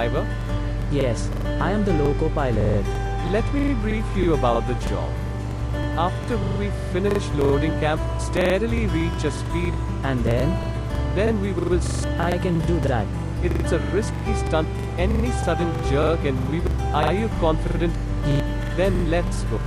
driver? Yes, I am the loco pilot. Let me brief you about the job. After we finish loading camp, steadily reach a speed, And then we will. I can do that. It's a risky stunt. Any sudden jerk and we will. Are you confident? Ye- Then let's go.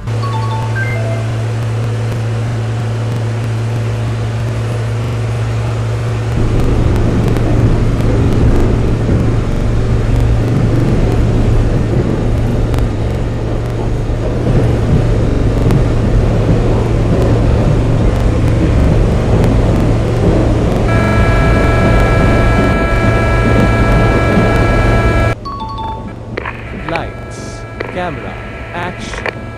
Lights, camera, action.